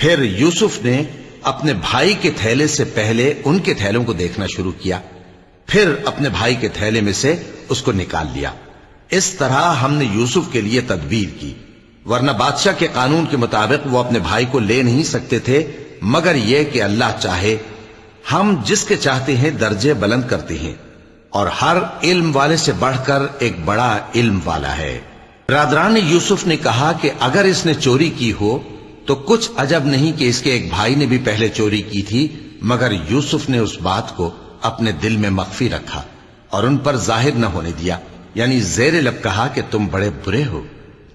پھر یوسف نے اپنے بھائی کے تھیلے سے پہلے ان کے تھیلوں کو دیکھنا شروع کیا، پھر اپنے بھائی کے تھیلے میں سے اس کو نکال لیا۔ اس طرح ہم نے یوسف کے لیے تدبیر کی، ورنہ بادشاہ کے قانون کے مطابق وہ اپنے بھائی کو لے نہیں سکتے تھے، مگر یہ کہ اللہ چاہے۔ ہم جس کے چاہتے ہیں درجے بلند کرتے ہیں، اور ہر علم والے سے بڑھ کر ایک بڑا علم والا ہے۔ برادران یوسف نے کہا کہ اگر اس نے چوری کی ہو تو کچھ عجب نہیں کہ اس کے ایک بھائی نے بھی پہلے چوری کی تھی، مگر یوسف نے اس بات کو اپنے دل میں مخفی رکھا اور ان پر ظاہر نہ ہونے دیا، یعنی زیر لب کہا کہ تم بڑے برے ہو،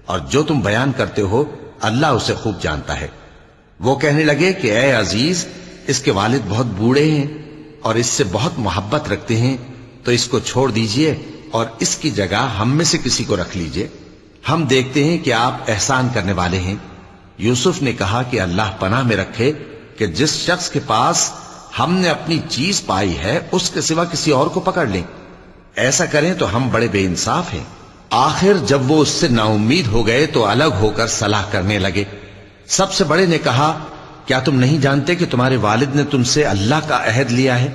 اور جو تم بیان کرتے ہو اللہ اسے خوب جانتا ہے۔ وہ کہنے لگے کہ اے عزیز، اس کے والد بہت بوڑھے ہیں اور اس سے بہت محبت رکھتے ہیں، تو اس کو چھوڑ دیجئے اور اس کی جگہ ہم میں سے کسی کو رکھ لیجئے، ہم دیکھتے ہیں کہ آپ احسان کرنے والے ہیں۔ یوسف نے کہا کہ اللہ پناہ میں رکھے کہ جس شخص کے پاس ہم نے اپنی چیز پائی ہے اس کے سوا کسی اور کو پکڑ لیں، ایسا کریں تو ہم بڑے بے انصاف ہیں۔ آخر جب وہ اس سے نا امید ہو گئے تو الگ ہو کر صلاح کرنے لگے۔ سب سے بڑے نے کہا، کیا تم نہیں جانتے کہ تمہارے والد نے تم سے اللہ کا عہد لیا ہے،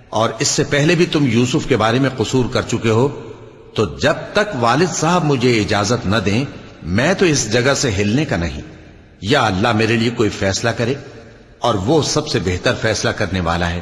اور اس سے پہلے بھی تم یوسف کے بارے میں قصور کر چکے ہو؟ تو جب تک والد صاحب مجھے اجازت نہ دیں میں تو اس جگہ سے ہلنے کا نہیں، یا اللہ میرے لیے کوئی فیصلہ کرے، اور وہ سب سے بہتر فیصلہ کرنے والا ہے۔